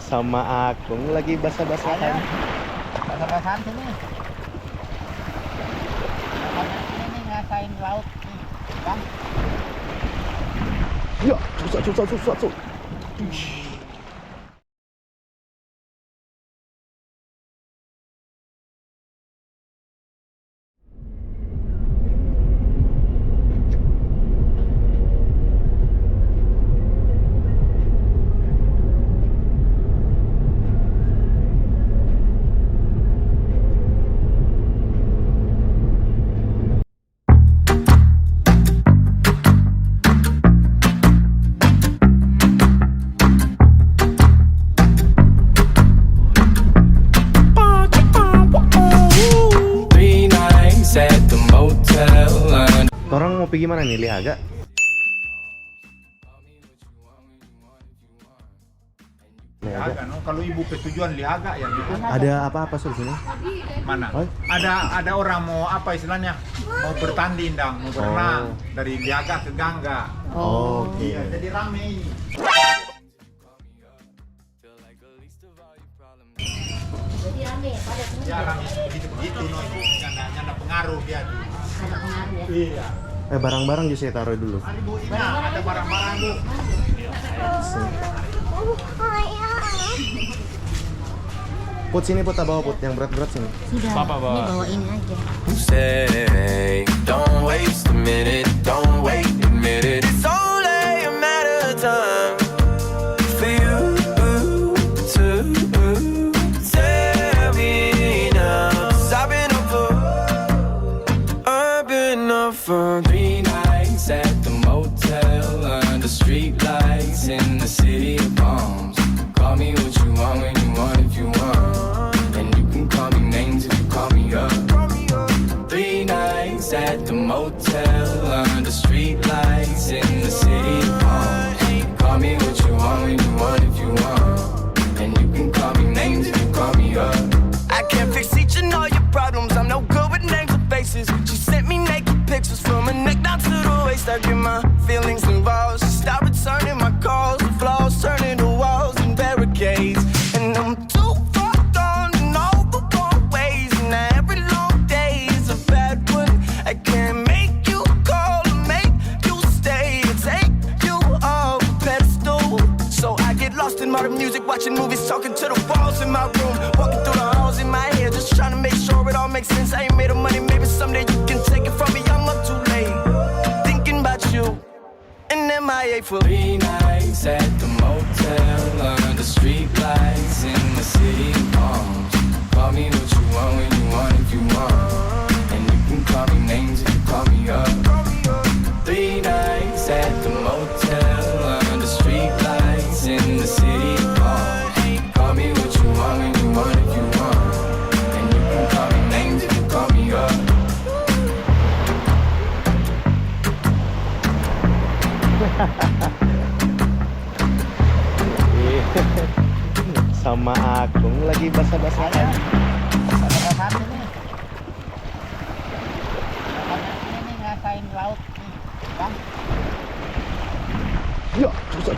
Sama Akung lagi basah-basahan. Basah-basahan sini. Ini ngasain laut nih, Bang. Ya, susah. Orang mau pergi mana nih, Lihaga? Lihaga, no? Kalau ibu ketujuan Lihaga ya gitu. Ada apa-apa di sini? Mana? Oh. Ada orang mau apa istilahnya? Mau bertanding dong, mau berenang dari Lihaga ke Gangga. Oh, oke. Iya, jadi rame ini. Jadi rame, pada semua. Ya rame begitu no ibu. Nyanda pengaruh dia tuh. Ada pengaruh ya. Iya. Barang-barang juga saya taruh dulu. Ada bu, ini ada barang-barang bu. Put sini, Put, bawa Put yang berat-berat sini. Sudah, ini bawa ini aja. Say, don't waste a minute, don't wait a minute. It's only a matter of time for you to tell me now. 'Cause I've been up for 3 nights at the motel under streetlights in the city of palms. Call me what you want when you want if you want, and you can call me names if you call me up. 3 nights at the motel under streetlights in the city of palms. Call me what you want when you want if you want, and you can call me names if you call me up. I can't fix each and all your problems. I'm no good with names or faces. She sent me naked pictures from her neck down to the waist. I get my feelings involved. She stopped returning my calls. The flaws turning to walls and barricades. And I'm too far gone in all the wrong ways. And every long day is a bad one. I can't make you call or make you stay or take you off a pedestal. So I get lost in modern music, watching movies, talking to the walls in my room, walking through the halls in my head, just trying to make sure it all makes sense. I ain't made of money, maybe someday you can take it from me. I'm up too late, thinking about you, and MIA for 3 nights at the motel under streetlights in the city of palms. Call me what you want when you want if you want, and you can call me names if you call me up. 3 nights at the motel under streetlights in the city of palms. Call me what you want when you want if you want, and you can call me names if you call me up. Sama Akung lagi basah-basahan. Basah-basahan sini. Ini ngasain laut nih, Bang. Ya, susah.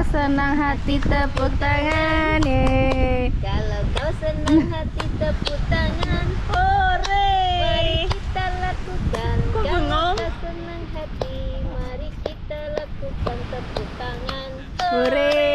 senang hati tepuk tangan. Kalau kau senang hati tepuk tangan. Hore. Mari kita lakukan. Kok Kalau bengong? kau senang hati, mari kita lakukan tepuk tangan. Hore.